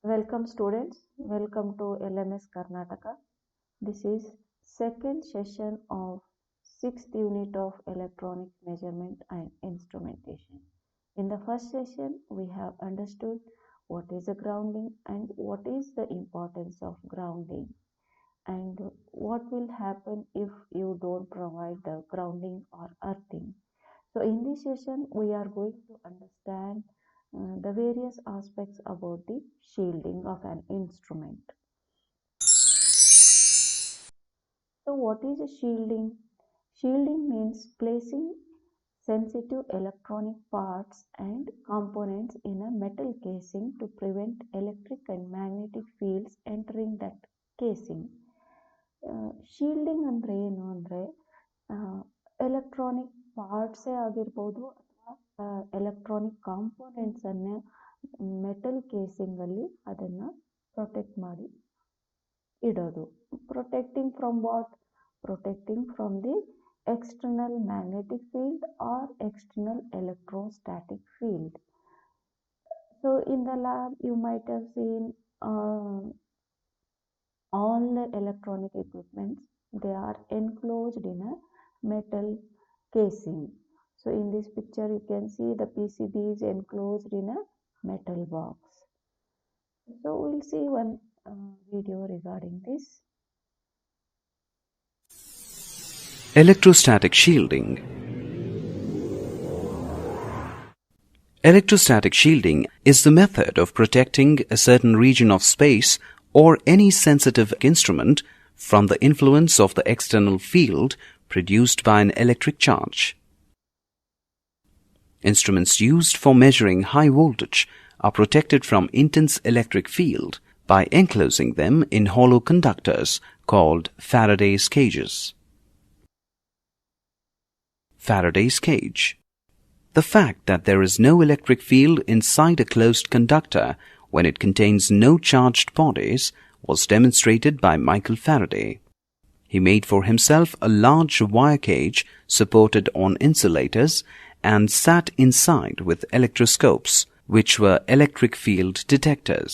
Welcome students, welcome to LMS Karnataka. This is second session of 6th unit of electronic measurement and instrumentation. In the first session, we have understood what is the grounding and what is the importance of grounding and what will happen if you don't provide the grounding or earthing. So in this session, we are going to understand the various aspects about the shielding of an instrument. So what is a shielding? Shielding means placing sensitive electronic parts and components in a metal casing to prevent electric and magnetic fields entering that casing. Shielding ಅಂದರೆ ಏನು ಅಂದರೆ electronic ಪಾರ್ಟ್ಸೇ ಆಗಿರ್ಬೋದು ಅಥವಾ electronic ಕಾಂಪೋನೆಂಟ್ಸನ್ನೇ metal ಕೇಸಿಂಗಲ್ಲಿ ಅದನ್ನು protect ಮಾಡಿ ಇಡೋದು. Protecting from what? Protecting from the external magnetic field or external electrostatic field. So in the lab you might have seen all the electronic equipments, they are enclosed in a metal casing. So in this picture you can see the PCB is enclosed in a metal box. So we'll see one video regarding this. Electrostatic shielding. Electrostatic shielding is the method of protecting a certain region of space or any sensitive instrument from the influence of the external field produced by an electric charge. Instruments used for measuring high voltage are protected from intense electric field by enclosing them in hollow conductors called Faraday's cages. Faraday's cage. The fact that there is no electric field inside a closed conductor when it contains no charged bodies was demonstrated by Michael Faraday. He made for himself a large wire cage supported on insulators and sat inside with electroscopes, which were electric field detectors.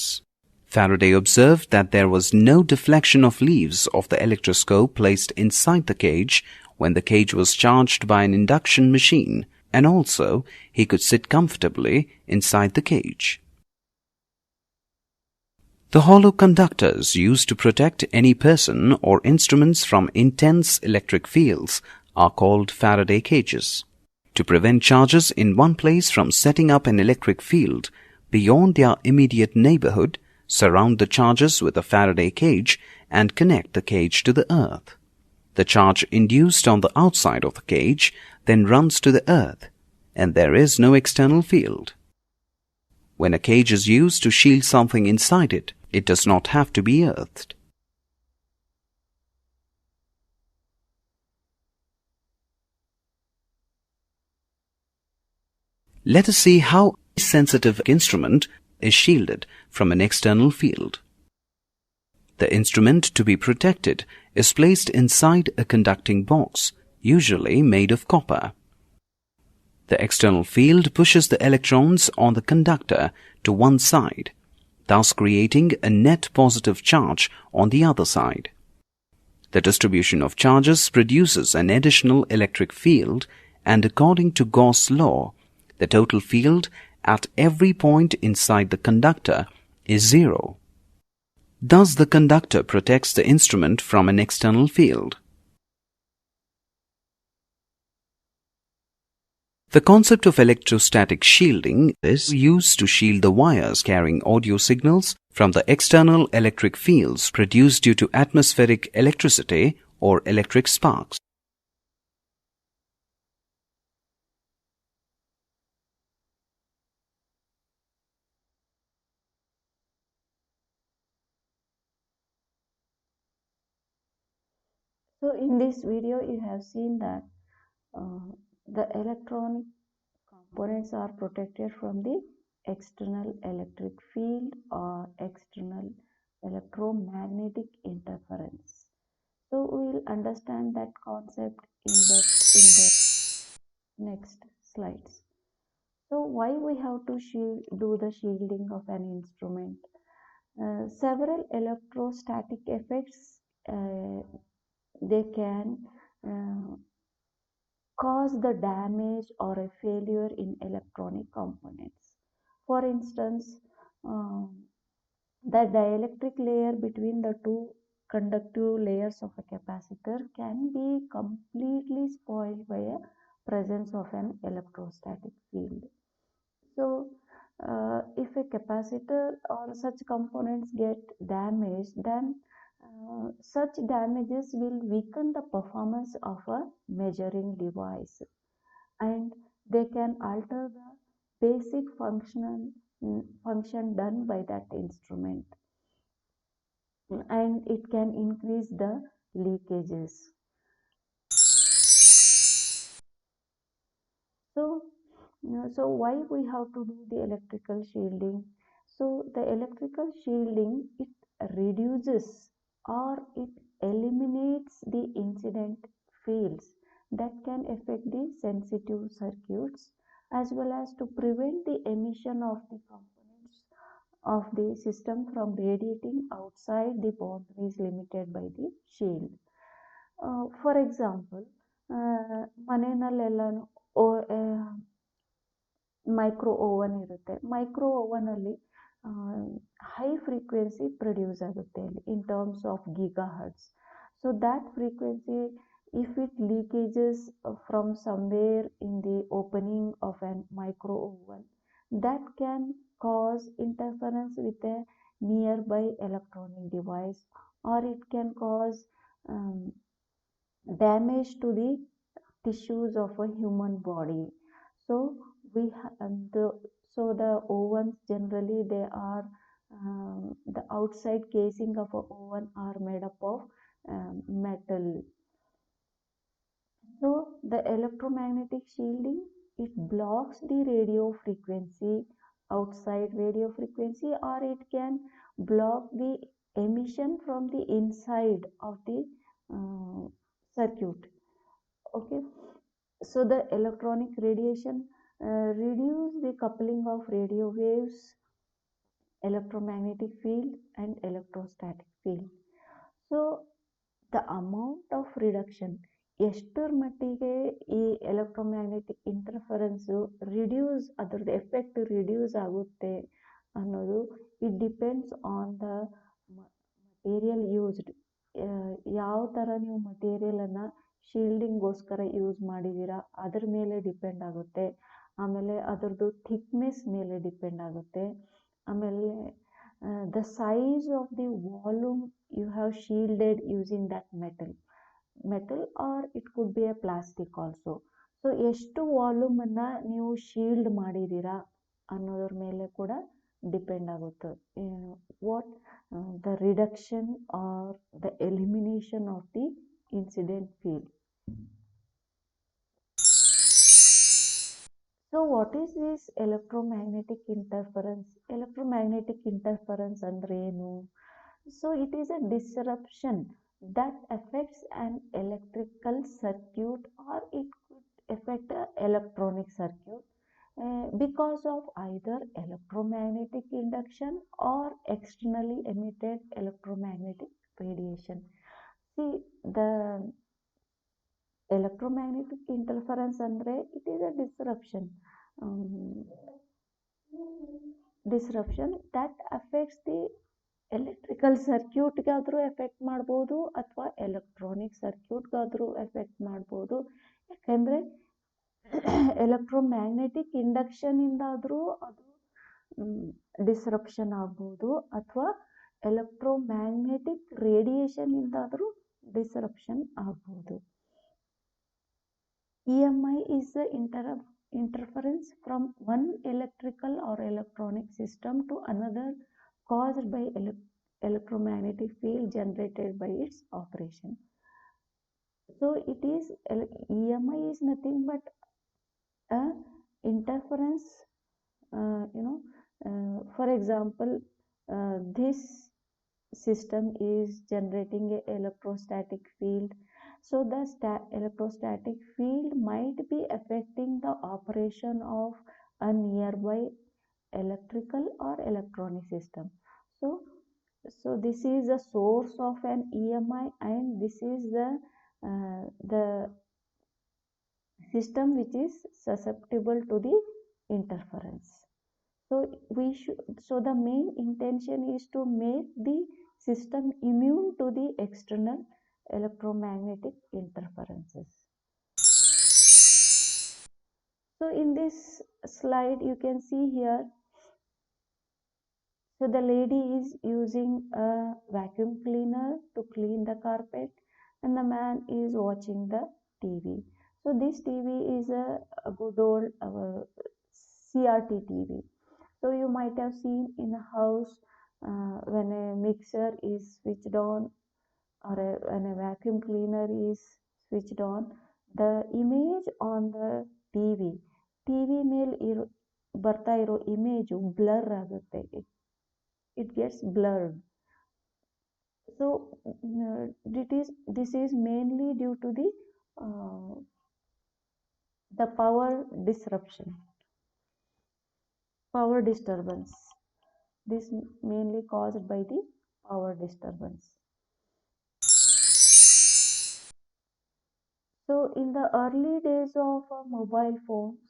Faraday observed that there was no deflection of leaves of the electroscope placed inside the cage when the cage was charged by an induction machine, and also he could sit comfortably inside the cage. The hollow conductors used to protect any person or instruments from intense electric fields are called Faraday cages. To prevent charges in one place from setting up an electric field beyond their immediate neighborhood, surround the charges with a Faraday cage and connect the cage to the earth. The charge induced on the outside of the cage then runs to the earth, and there is no external field. When a cage is used to shield something inside it, it does not have to be earthed. Let us see how a sensitive instrument is shielded from an external field. The instrument to be protected is placed inside a conducting box, usually made of copper. The external field pushes the electrons on the conductor to one side, thus creating a net positive charge on the other side. The distribution of charges produces an additional electric field, and according to Gauss' law, the total field at every point inside the conductor is zero. Thus the conductor protects the instrument from an external field. The concept of electrostatic shielding is used to shield the wires carrying audio signals from the external electric fields produced due to atmospheric electricity or electric sparks. So in this video you have seen that the electronic components are protected from the external electric field or external electromagnetic interference. So we will understand that concept in the next slides. So why we have to do the shielding of an instrument? Several electrostatic effects they can cause the damage or a failure in electronic components. For instance, the dielectric layer between the two conductive layers of a capacitor can be completely spoiled by a presence of an electrostatic field. So, if a capacitor or such components get damaged, then such damages will weaken the performance of a measuring device, and they can alter the basic function done by that instrument, and it can increase the leakages. So, so why we have to do the electrical shielding? So the electrical shielding, it reduces or it eliminates the incident fields that can affect the sensitive circuits, as well as to prevent the emission of the components of the system from radiating outside the boundaries limited by the shield. For example, ಮನೆಯಲ್ಲೆಲ್ಲನೂ micro oven ಇರುತ್ತೆ. Micro ಓವನಲ್ಲಿ high frequency produce ಆಗುತ್ತೆ ಅಲ್ಲಿ in terms of gigahertz. So that frequency, if it leakages from somewhere in the opening of an micro oven, that can cause interference with a nearby electronic device, or it can cause damage to the tissues of a human body. So the ovens generally, they are the outside casing of a oven are made up of metal. So the electromagnetic shielding, it blocks the radio frequency, outside radio frequency, or it can block the emission from the inside of the circuit. Okay, so the electronic radiation reduce the coupling of radio waves, electromagnetic field and electrostatic field. So the amount of reduction, ಎಷ್ಟರ ಮಟ್ಟಿಗೆ ಈ electromagnetic ಇಂಟರ್ಫರೆನ್ಸು reduce, ಅದರದ್ದು effect reduce ಆಗುತ್ತೆ ಅನ್ನೋದು, it depends on the material used. ಯಾವ ಥರ ನೀವು ಮಟೀರಿಯಲನ್ನು ಶೀಲ್ಡಿಂಗ್ಗೋಸ್ಕರ use ಮಾಡಿದ್ದೀರಾ ಅದ್ರ ಮೇಲೆ ಡಿಪೆಂಡ್ ಆಗುತ್ತೆ. ಆಮೇಲೆ ಅದರದ್ದು ಥಿಕ್ನೆಸ್ ಮೇಲೆ ಡಿಪೆಂಡ್ ಆಗುತ್ತೆ. ಆಮೇಲೆ the size of the volume you have shielded using that metal or it could be a plastic also. So ಎಷ್ಟು ವಾಲ್ಯೂಮನ್ನು ನೀವು ಶೀಲ್ಡ್ ಮಾಡಿದ್ದೀರಾ ಅನ್ನೋದ್ರ ಮೇಲೆ ಕೂಡ ಡಿಪೆಂಡ್ ಆಗುತ್ತೆ what the reduction are the elimination of the incident field. So what is this electromagnetic interference? Electromagnetic interference andre enu? So it is a disruption that affects an electrical circuit, or it could affect an electronic circuit because of either electromagnetic induction or externally emitted electromagnetic radiation. See, the electromagnetic interference andre, it is a disruption that affects the electrical ಸರ್ಕ್ಯೂಟ್ಗಾದರೂ effect ಮಾಡ್ಬೋದು ಅಥವಾ electronic ಸರ್ಕ್ಯೂಟ್ಗಾದರೂ effect ಮಾಡ್ಬೋದು. ಯಾಕೆಂದರೆ electromagnetic ಇಂಡಕ್ಷನಿಂದಾದರೂ ಅದು disruption ಆಗ್ಬೋದು, ಅಥವಾ electromagnetic ರೇಡಿಯೇಷನಿಂದಾದರೂ disruption ಆಗ್ಬೋದು. EMI is the interference from one electrical or electronic system to another caused by electromagnetic field generated by its operation. So it is EMI is nothing but a interference. For example, this system is generating a electrostatic field. So the electrostatic field might be affecting the operation of a nearby electrical or electronic system. So So this is the source of an EMI, and this is the system which is susceptible to the interference. So the main intention is to make the system immune to the external electromagnetic interferences. So in this slide you can see here, so the lady is using a vacuum cleaner to clean the carpet, and the man is watching the TV. So this TV is a good old CRT TV. So you might have seen in a house when a mixer is switched on, or when a vacuum cleaner is switched on, the image on the TV ಮೇಲೆ ಬರ್ತಾ ಇರೋ image blur ಆಗುತ್ತೆ. It gets blurred. So this is mainly due to the power disturbance. This mainly caused by the power disturbance. So in the early days of mobile phones,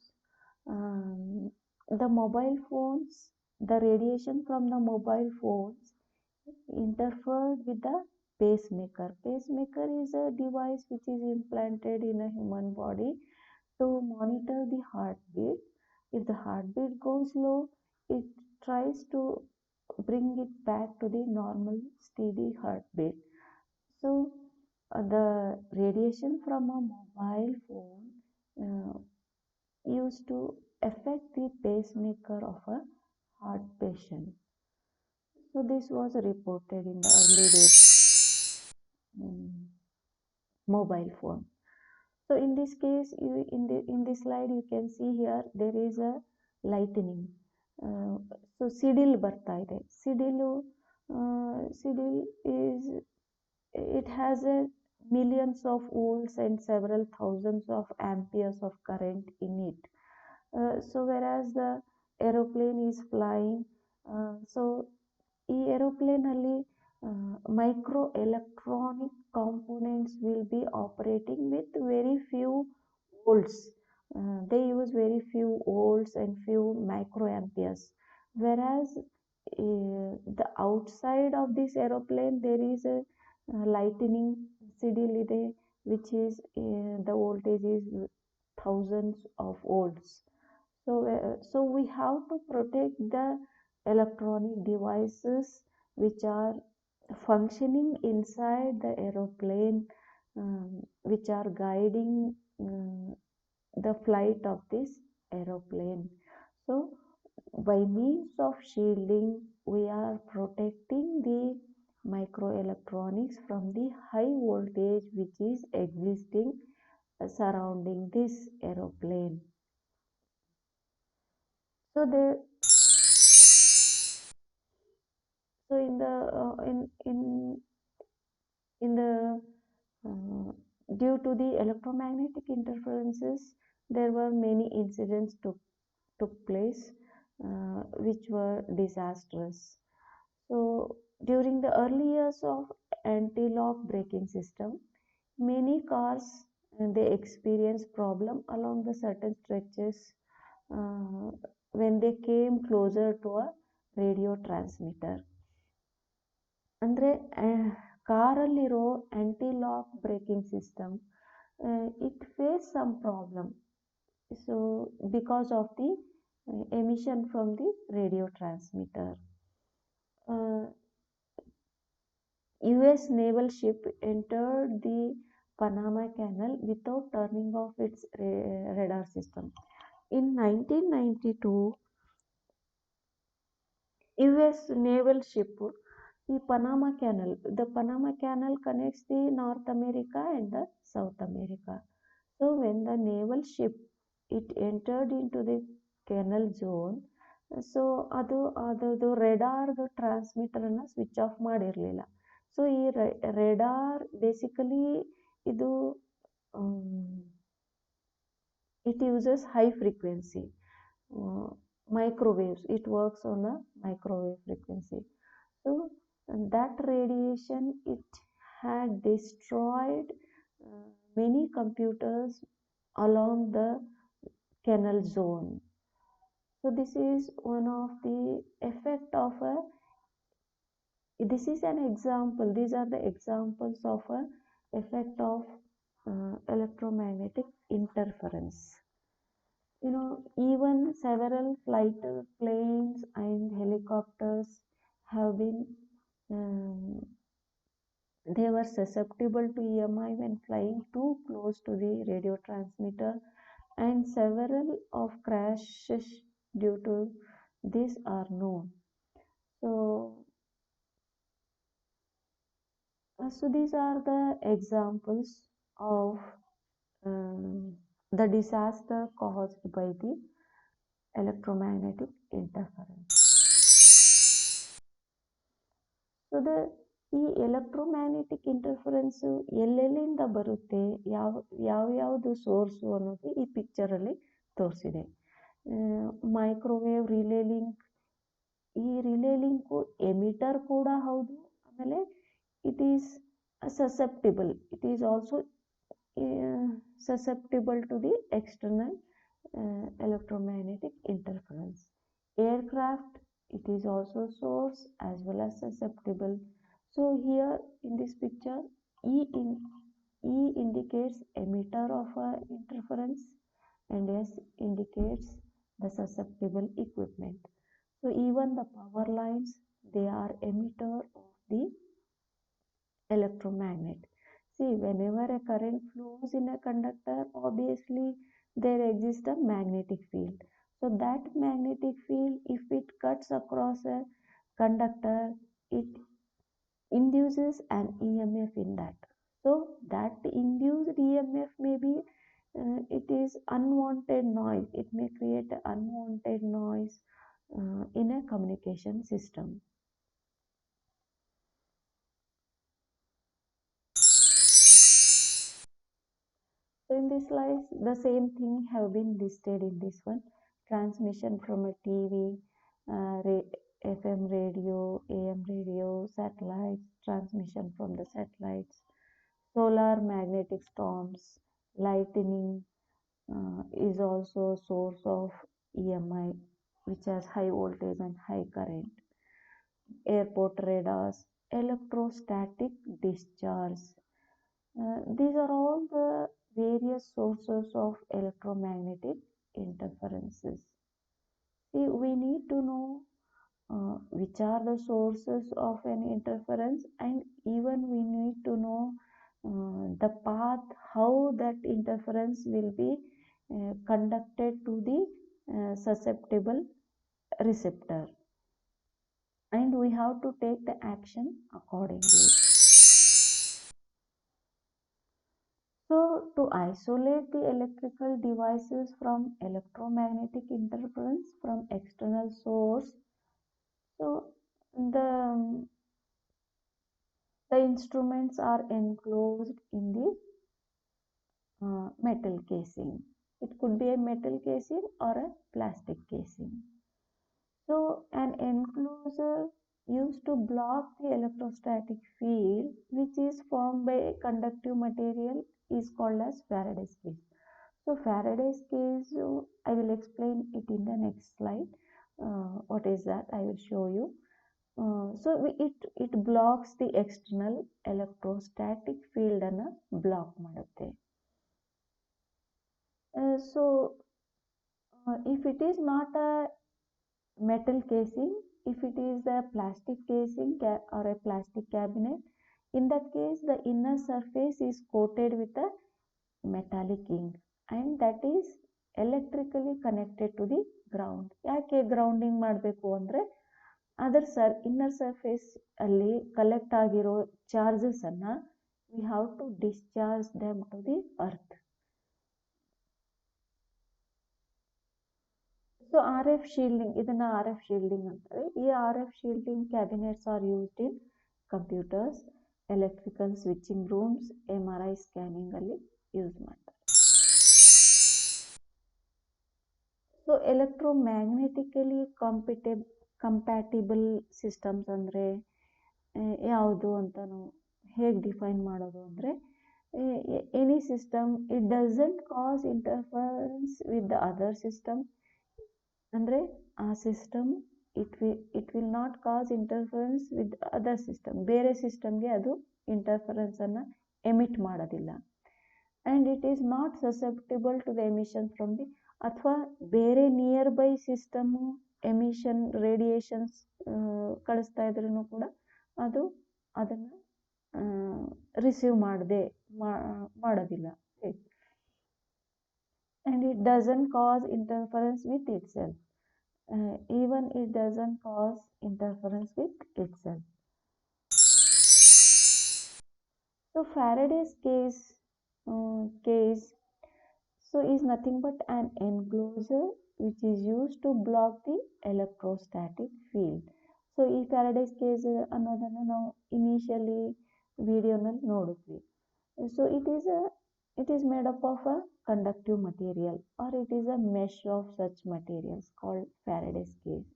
the radiation from the mobile phones interfered with the pacemaker. Pacemaker is a device which is implanted in a human body to monitor the heartbeat. If the heartbeat goes low, it tries to bring it back to the normal steady heartbeat. So the radiation from a mobile phone used to affect the pacemaker of a heart patient. So this was reported in the early days mobile phone. So in this case, in this slide you can see here there is a lightning. So ಸಿಡಿಲ್ ಬರ್ತಾ ಇದೆ. ಸಿಡಿಲ್ is, it has a millions of volts and several thousands of amperes of current in it. So whereas the aeroplane is flying, so ಈ aeroplane ಅಲ್ಲಿ micro electronic components will be operating with very few volts. They use very few volts and few microamperes, whereas the outside of this aeroplane there is a lightning ಸಿಡಿಲ್ ಇದೆ, which is the voltage is thousands of volts. So we have to protect the electronic devices which are functioning inside the aeroplane, which are guiding the flight of this aeroplane. So by means of shielding, we are protecting the microelectronics from the high voltage which is existing surrounding this aeroplane. So in the due to the electromagnetic interferences, there were many incidents took place which were disastrous. So during the early years of anti-lock braking system, many cars they experience problem along the certain stretches when they came closer to a radio transmitter. ಅಂದರೆ ಕಾರಲ್ಲಿರೋ anti lock braking system it faced some problem, so because of the emission from the radio transmitter. US naval ship entered the Panama Canal without turning off its radar system. In 1992, US naval ship, the Panama Canal connects the North America and the South America. So when the naval ship it entered into the canal zone, so ಅದು ರೆಡಾರ್ದು transmitter ಅನ್ನ switch off ಮಾಡಿರಲಿಲ್ಲ. So ಈ radar basically ಇದು it uses high frequency microwaves. It works on a microwave frequency. So that radiation, it had destroyed many computers along the canal zone. So this is one of the effect of a, this is an example, these are the examples of a effect of electromagnetic interference. Even several flight planes and helicopters have been, they were susceptible to EMI when flying too close to the radio transmitter, and several of crashes due to this are known. So, so these are the examples of the disaster caused by the electromagnetic interference. So ಈ electromagnetic interference ಎಲ್ಲೆಲ್ಲಿಂದ ಬರುತ್ತೆ, ಯಾವ್ಯಾವುದು source ಅನ್ನೋದು ಈ ಪಿಕ್ಚರಲ್ಲಿ ತೋರಿಸಿದೆ. Microwave relay link, ಈ relay link emitter ಕೂಡ ಹೌದು, ಆಮೇಲೆ it is susceptible, it is also susceptible to the external electromagnetic interference. Aircraft, it is also source as well as susceptible. So here in this picture, E indicates emitter of interference and S indicates the susceptible equipment. So even the power lines, they are emitter of the electromagnet. See, whenever a current flows in a conductor, obviously there exists a magnetic field. So that magnetic field, if it cuts across a conductor, it induces an EMF in that. So that induced EMF may be, it is unwanted noise. It may create an unwanted noise in a communication system. So in this slide, the same thing have been listed in this one. Transmission from a TV, FM radio, AM radio, satellites, transmission from the satellites, solar magnetic storms, lightning is also a source of EMI, which has high voltage and high current. Airport radars, electrostatic discharge. These are all the various sources of electromagnetic interferences. See, we need to know which are the sources of an interference, and even we need to know the path how that interference will be conducted to the susceptible receptor, and we have to take the action accordingly. So, to isolate the electrical devices from electromagnetic interference from external source, so the instruments are enclosed in the metal casing. It could be a metal casing or a plastic casing. So, an enclosure used to block the electrostatic field, which is formed by a conductive material, is called as Faraday's cage. So Faraday's cage, I will explain it in the next slide. What is that? I will show you. So it blocks the external electrostatic field ಅನ್ನು block ಮಾಡುತ್ತೆ. So if it is not a metal casing, if it is a plastic casing or a plastic cabinet, in that case the inner surface is coated with a metallic ink, and that is electrically connected to the ground. ಯಾಕೆ grounding ಮಾಡಬೇಕು ಅಂದರೆ ಅದರ inner surface ಅಲ್ಲಿ collect ಆಗಿರೋ charges ಅನ್ನ we have to discharge them to the earth. So RF shielding, ಇದನ್ನ RF shielding ಅಂತಾರೆ. ಈ RF shielding cabinets are used in computers, electrical switching rooms, MRI scanning ಅಲ್ಲಿ ಯೂಸ್ ಮಾಡ್ತಾರೆ. ಸೊ ಎಲೆಕ್ಟ್ರೋಮ್ಯಾಗ್ನೆಟಿಕಲಿ ಕಂಪ್ಯಾಟಿಬಲ್ ಸಿಸ್ಟಮ್ಸ್ ಅಂದರೆ ಯಾವುದು ಅಂತ ನಾವು ಹೇಗೆ ಡಿಫೈನ್ ಮಾಡೋದು ಅಂದರೆ any system it doesn't cause interference with the other system ಅಂದರೆ ಆ system it will not cause interference with other system, ಬೇರೆ ಸಿಸ್ಟಮ್ಗೆ ಅದು ಇಂಟರ್ಫರೆನ್ಸನ್ನು ಎಮಿಟ್ ಮಾಡೋದಿಲ್ಲ. And it is not susceptible to the emission from the, ಅಥವಾ ಬೇರೆ nearby system emission radiations ಕಳಿಸ್ತಾ ಇದ್ರೂ ಕೂಡ ಅದು ಅದನ್ನು ರಿಸೀವ್ ಮಾಡೋದಿಲ್ಲ. And it doesn't cause interference with itself. Even it doesn't cause interference with itself. So Faraday's case so is nothing but an enclosure which is used to block the electrostatic field. So ಈ Faraday's case ಅನ್ನೋದನ್ನು ನಾವು initially ವಿಡಿಯೋನಲ್ಲಿ ನೋಡಿದ್ವಿ. So it is made up of a conductive material, or it is a mesh of such materials called Faraday's cage.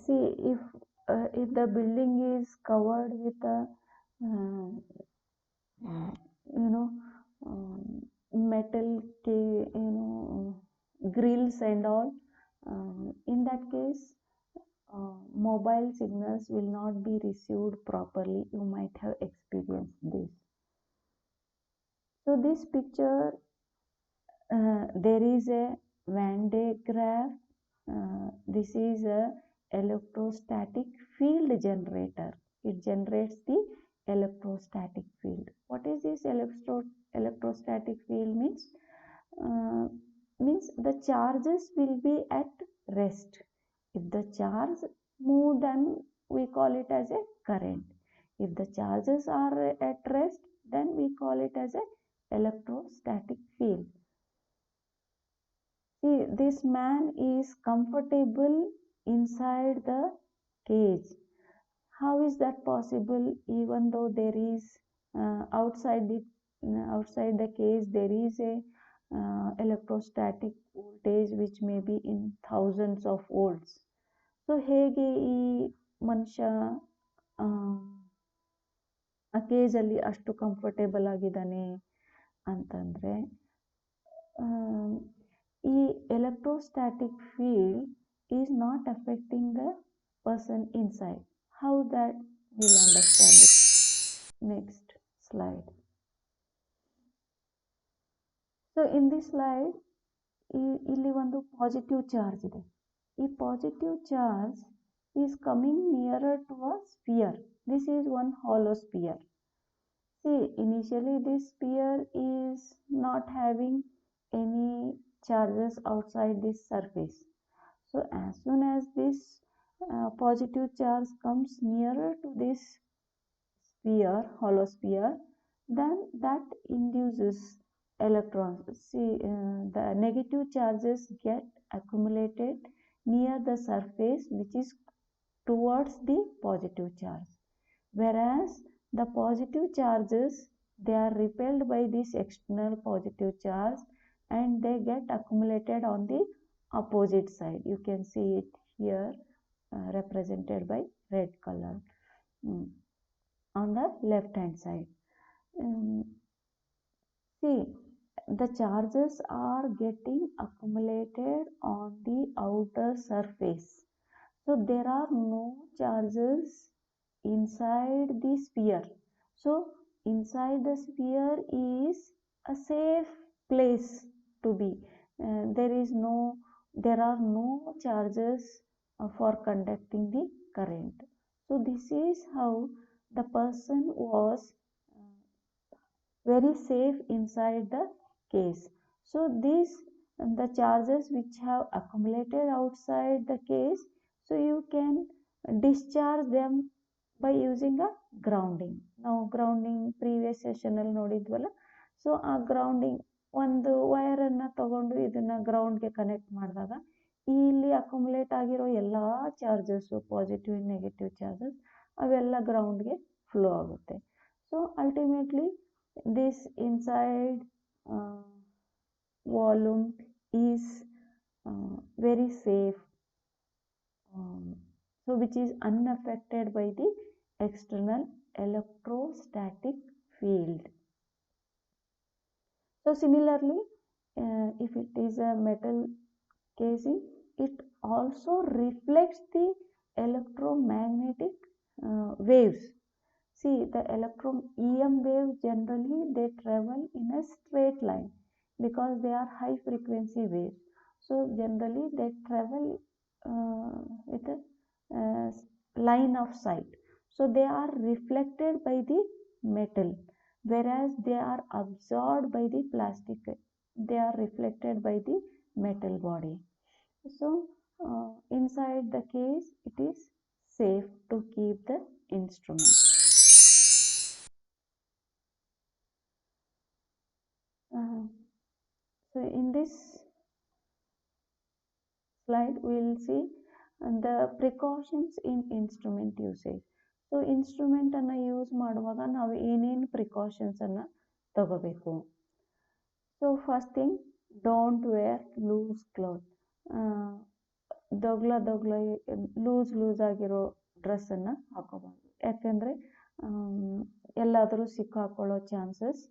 See, if the building is covered with a metal grills and all, in that case mobile signals will not be received properly. You might have experienced this. So this picture, there is a Van de Graaff. This is a electrostatic field generator. It generates the electrostatic field. What is this electrostatic field means? Means the charges will be at rest. If the charge move, then we call it as a current. If the charges are at rest, then we call it as a electrostatic field. See, this man is comfortable inside the cage. How is that possible? Even though there is outside the cage there is a electrostatic voltage which may be in thousands of volts. So ಹೇಗೆ ಈ ಮನುಷ್ಯ ಆ ಕೇಜಲ್ಲಿ ಅಷ್ಟು comfortable ಆಗಿದ್ದಾನೆ ಅಂತಂದರೆ, ಈ electrostatic field is not affecting the person inside. How that we'll understand it. Next slide. So in this slide ಇಲ್ಲಿ ಒಂದು ಪಾಸಿಟಿವ್ ಚಾರ್ಜ್ ಇದೆ. ಈ positive charge is coming nearer to a sphere. This is one hollow sphere. See, initially this sphere is not having any charges outside this surface. So as soon as this positive charge comes nearer to this sphere, hollow sphere, then that induces electrons. See, the negative charges get accumulated near the surface which is towards the positive charge, whereas the positive charges, they are repelled by this external positive charge and they get accumulated on the opposite side. You can see it here represented by red color on the left hand side. See, the charges are getting accumulated on the outer surface. So there are no charges inside the sphere. So inside the sphere is a safe place to be. There are no charges for conducting the current. So this is how the person was very safe inside the case. So the charges which have accumulated outside the case, so you can discharge them by using a grounding. Now grounding previous session ಅಲ್ಲಿ ನೋಡಿದ್ವಲ್ಲ, so ಆ grounding ಒಂದು ವೈರನ್ನು ತಗೊಂಡು ಇದನ್ನು ಗ್ರೌಂಡ್ಗೆ connect ಮಾಡಿದಾಗ ಇಲ್ಲಿ accumulate ಆಗಿರೋ ಎಲ್ಲ charges, positive and negative charges, ಅವೆಲ್ಲ ಗ್ರೌಂಡ್ಗೆ ಫ್ಲೋ ಆಗುತ್ತೆ. So ultimately this inside volume is very safe so which is unaffected by the external electrostatic field. So similarly, if it is a metal casing, it also reflects the electromagnetic waves. See, the EM waves generally they travel in a straight line because they are high frequency waves. So generally they travel with a line of sight. So they are reflected by the metal, whereas they are absorbed by the plastic. They are reflected by the metal body. So inside the case, it is safe to keep the instrument. So in this slide we will see the precautions in instrument usage. So instrument ಅನ್ನು use ಮಾಡುವಾಗ ನಾವು ಏನೇನು precautions ಅನ್ನು ತಗೋಬೇಕು. So first thing, don't wear loose cloth. Loose ಆಗಿರೋ ಡ್ರೆಸ್ಸನ್ನು ಹಾಕೋಬಾರ್ದು, ಯಾಕೆಂದರೆ ಎಲ್ಲಾದರೂ ಸಿಕ್ಕಾಕೊಳ್ಳೋ ಚಾನ್ಸಸ್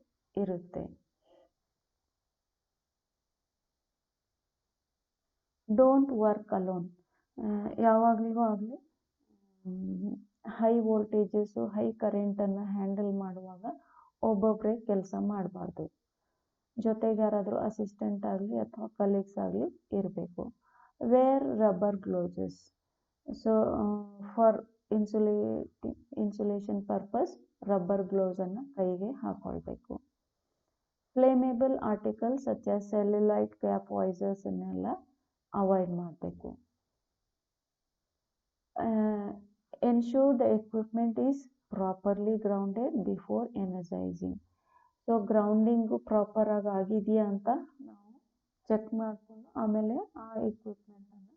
ಇರುತ್ತೆ. Don't work alone. ಯಾವಾಗಲೂ ಆಗಲಿ ಹೈ ವೋಲ್ಟೇಜಸ್ಸು, ಹೈ ಕರೆಂಟನ್ನು ಹ್ಯಾಂಡಲ್ ಮಾಡುವಾಗ ಒಬ್ಬೊಬ್ಬರೇ ಕೆಲಸ ಮಾಡಬಾರ್ದು. ಜೊತೆಗೆ ಯಾರಾದರೂ ಅಸಿಸ್ಟೆಂಟ್ ಆಗಲಿ ಅಥವಾ ಕಲೀಗ್ಸ್ ಆಗಲಿ ಇರಬೇಕು. Wear rubber gloves. So for insulation purpose rubber ಗ್ಲೋಸನ್ನು ಕೈಗೆ ಹಾಕೊಳ್ಬೇಕು. Flammable articles such as celluloid, cap visors ಅನ್ನೆಲ್ಲ ಅವಾಯ್ಡ್ ಮಾಡಬೇಕು. Ensure the equipment is properly grounded before energising. So grounding ಪ್ರಾಪರಾಗಿ ಆಗಿದೆಯಾ ಅಂತ ನಾವು ಚೆಕ್ ಮಾಡಿಕೊಂಡು ಆಮೇಲೆ ಆ ಎಕ್ವಿಪ್ಮೆಂಟನ್ನು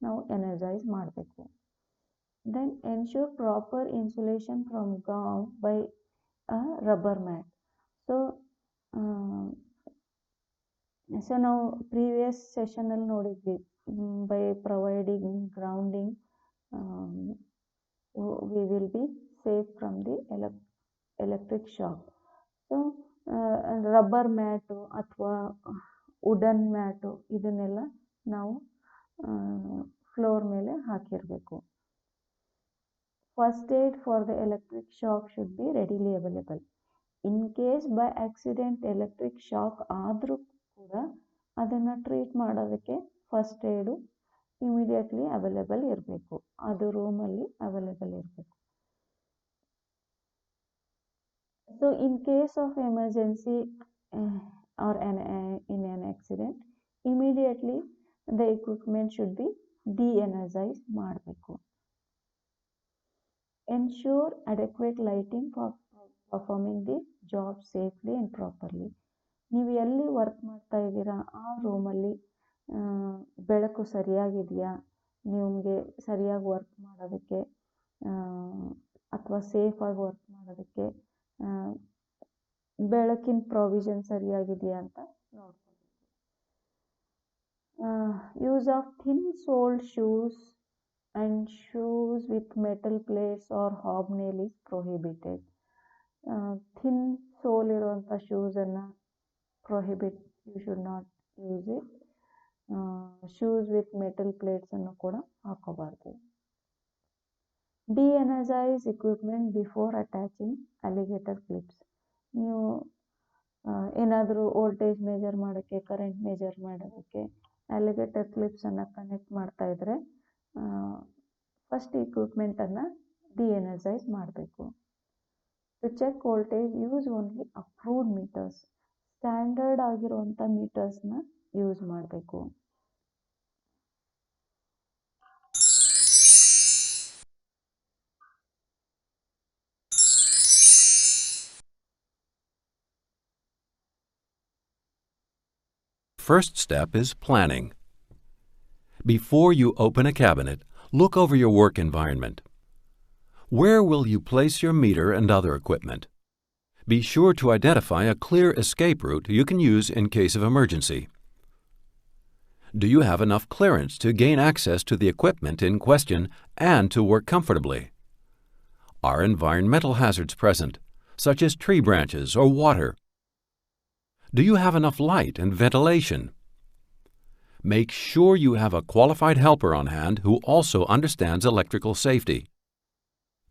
ನಾವು ಎನರ್ಜೈಸ್ ಮಾಡಬೇಕು. Then ensure proper insulation from ground by a rubber mat. So ನಾವು ಪ್ರೀವಿಯಸ್ ಸೆಷನಲ್ಲಿ ನೋಡಿದ್ವಿ, by providing grounding we will be safe from the electric shock. So rubber mat ಅಥವಾ ವುಡನ್ ಮ್ಯಾಟು ಇದನ್ನೆಲ್ಲ ನಾವು ಫ್ಲೋರ್ ಮೇಲೆ ಹಾಕಿರಬೇಕು. First aid for the electric shock should be readily available. In case by accident electric shock ಆದರೂ ಕೂಡ ಅದನ್ನು treat ಮಾಡೋದಕ್ಕೆ first ಏಡು immediately available ಇರಬೇಕು, ಅದು ರೂಮಲ್ಲಿ ಅವೈಲೇಬಲ್ ಇರಬೇಕು. So in case of emergency or in an accident, immediately the equipment should be de-energized ಮಾಡಬೇಕು. Ensure adequate lighting for performing the job safely and properly. ನೀವು ಎಲ್ಲಿ ವರ್ಕ್ ಮಾಡ್ತಾ ಇದ್ದೀರಾ ಆ ರೂಮಲ್ಲಿ ಬೆಳಕು ಸರಿಯಾಗಿದೆಯಾ, ನಿಮಗೆ ಸರಿಯಾಗಿ ವರ್ಕ್ ಮಾಡೋದಕ್ಕೆ ಅಥವಾ ಸೇಫಾಗಿ ವರ್ಕ್ ಮಾಡೋದಕ್ಕೆ ಬೆಳಕಿನ ಪ್ರೊವಿಷನ್ ಸರಿಯಾಗಿದೆಯಾ ಅಂತ ನೋಡ್ಕೋಬೇಕು. Use of thin soled shoes and shoes with metal plates or hobnail is prohibited. Thin sole ಇರುವಂಥ ಶೂಸನ್ನು prohibit, you should not use it. Shoes with metal ಪ್ಲೇಟ್ಸನ್ನು ಕೂಡ ಹಾಕೋಬಾರ್ದು. De-energise equipment before attaching alligator clips. ನೀವು ಏನಾದರೂ voltage measure ಮಾಡೋಕ್ಕೆ, current measure ಮಾಡೋದಕ್ಕೆ alligator ಕ್ಲಿಪ್ಸನ್ನು ಕನೆಕ್ಟ್ ಮಾಡ್ತಾ ಇದ್ದರೆ ಫಸ್ಟ್ ಇಕ್ವಿಪ್ಮೆಂಟನ್ನು ಡಿ-ಎನರ್ಜೈಸ್ ಮಾಡಬೇಕು. To check voltage use only approved meters. Standard ಆಗಿರುವಂಥ ಮೀಟರ್ಸ್ನ ಯೂಸ್ ಮಾಡಬೇಕು. First step is planning. Before you open a cabinet, look over your work environment. Where will you place your meter and other equipment? Be sure to identify a clear escape route you can use in case of emergency. Do you have enough clearance to gain access to the equipment in question and to work comfortably? Are environmental hazards present, such as tree branches or water? Do you have enough light and ventilation? Make sure you have a qualified helper on hand who also understands electrical safety.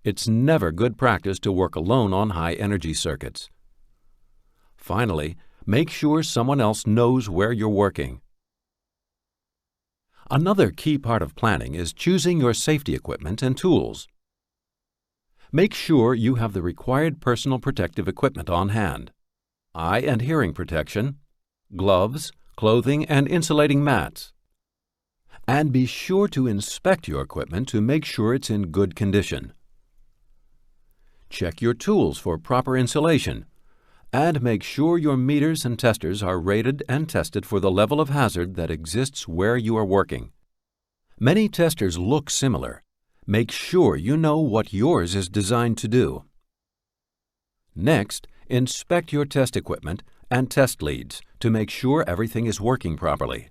It's never good practice to work alone on high-energy circuits. Finally, make sure someone else knows where you're working. Another key part of planning is choosing your safety equipment and tools. Make sure you have the required personal protective equipment on hand: eye and hearing protection, gloves, clothing, and insulating mats. And be sure to inspect your equipment to make sure it's in good condition. Check your tools for proper insulation, and make sure your meters and testers are rated and tested for the level of hazard that exists where you are working. Many testers look similar. Make sure you know what yours is designed to do. Next, inspect your test equipment and test leads to make sure everything is working properly.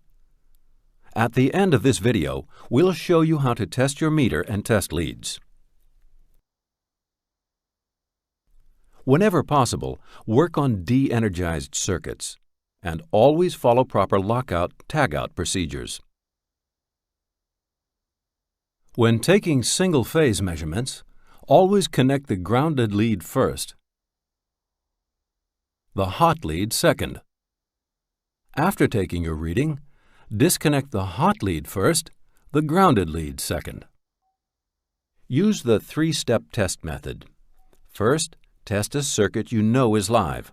At the end of this video, we'll show you how to test your meter and test leads. Whenever possible, work on de-energized circuits and always follow proper lockout/tagout procedures. When taking single-phase measurements, always connect the grounded lead first, the hot lead second. After taking your reading, disconnect the hot lead first, the grounded lead second. Use the three-step test method. First, test a circuit you know is live.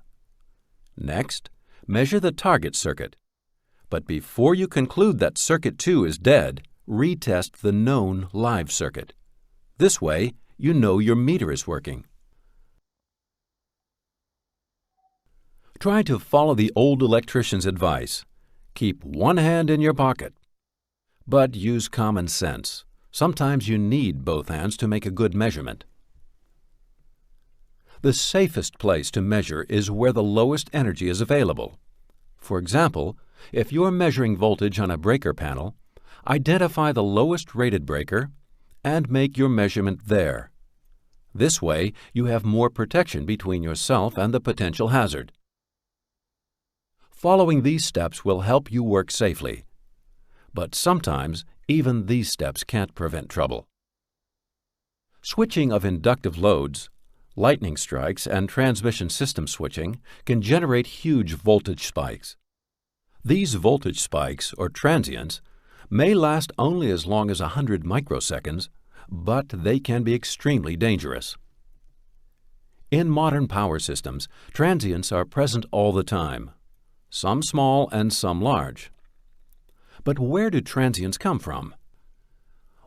Next, measure the target circuit. But before you conclude that circuit 2 is dead, retest the known live circuit. This way, you know your meter is working. Try to follow the old electrician's advice. Keep one hand in your pocket. But use common sense. Sometimes you need both hands to make a good measurement. The safest place to measure is where the lowest energy is available. For example, if you're measuring voltage on a breaker panel, identify the lowest rated breaker and make your measurement there. This way, you have more protection between yourself and the potential hazard. Following these steps will help you work safely. But sometimes, even these steps can't prevent trouble. Switching of inductive loads, lightning strikes, and transmission system switching can generate huge voltage spikes. These voltage spikes, or transients, may last only as long as 100 microseconds, but they can be extremely dangerous. In modern power systems, transients are present all the time, some small and some large. But where do transients come from?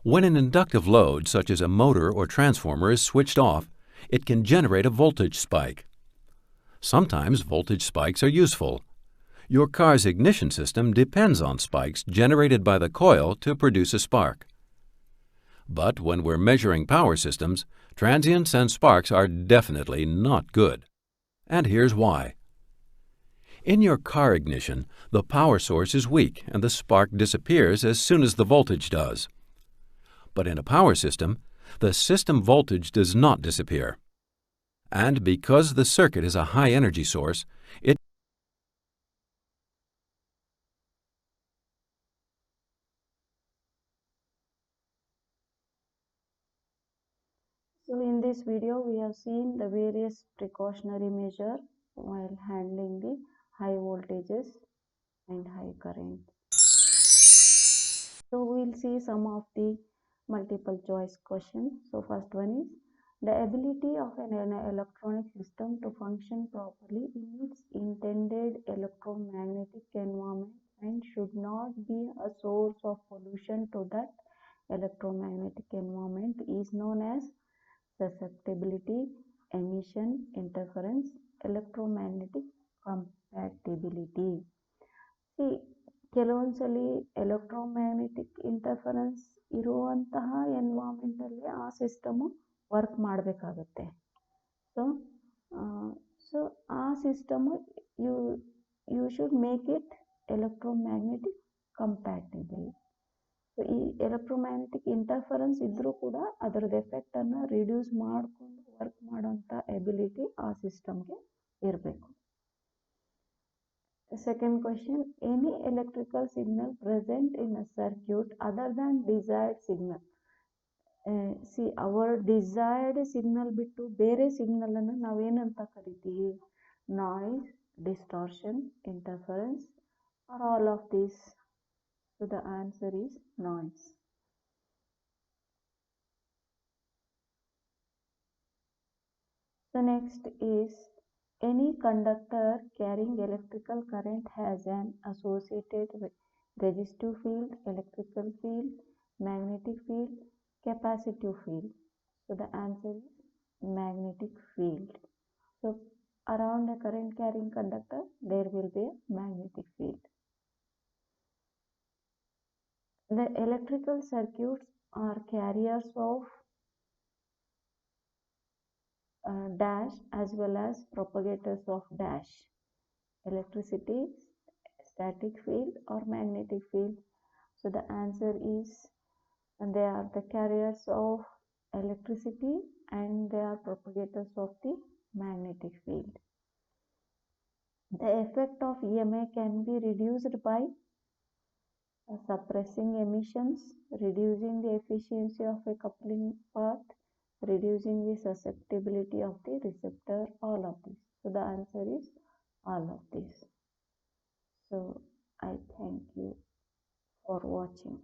When an inductive load, such as a motor or transformer, is switched off, it can generate a voltage spike. Sometimes voltage spikes are useful. Your car's ignition system depends on spikes generated by the coil to produce a spark. But when we're measuring power systems, transients and sparks are definitely not good. And here's why. In your car ignition, the power source is weak and the spark disappears as soon as the voltage does. But in a power system, the system voltage does not disappear. And because the circuit is a high-energy source, So in this video, we have seen the various precautionary measures while handling the high voltages and high currents. So we'll see some of the multiple choice questions. So first one is, the ability of an electronic system to function properly in its intended electromagnetic environment and should not be a source of pollution to that electromagnetic environment is known as susceptibility, emission, interference, electromagnetic compatibility. See, ಕೆಲವೊಂದ್ಸಲಿ electromagnetic interference ಇರುವಂತಹ ಎನ್ವೈರನ್ಮೆಂಟಲ್ಲಿ ಆ system work ಮಾಡಬೇಕಾಗತ್ತೆ. So ಆ system you should make it electromagnetic compatible. So ಈ electromagnetic interference ಇದ್ರೂ ಕೂಡ ಅದರದ್ದು ಎಫೆಕ್ಟನ್ನು ರಿಡ್ಯೂಸ್ ಮಾಡಿಕೊಂಡು ವರ್ಕ್ ಮಾಡೋಂಥ ಎಬಿಲಿಟಿ ಆ ಸಿಸ್ಟಮ್ಗೆ ಇರಬೇಕು. Second question, any electrical signal present in a circuit other than desired signal. See, our desired signal ಬಿಟ್ಟು ಬೇರೆ ಸಿಗ್ನಲ್ ಅನ್ನು ನಾವೇನಂತ ಕರಿತೀವಿ? Noise, distortion, interference, or all of these? So the answer is noise. So next is, any conductor carrying electrical current has an associated resistive field, electrical field, magnetic field, capacitive field. So the answer is magnetic field. So around a current carrying conductor there will be a magnetic field. The electrical circuits are carriers of dash as well as propagators of dash. Electricity, static field or magnetic field. So the answer is, they are the carriers of electricity and they are propagators of the magnetic field. The effect of EMI can be reduced by suppressing emissions, reducing the efficiency of a coupling path, reducing the susceptibility of the receptor, all of this. So the answer is all of this. So I thank you for watching.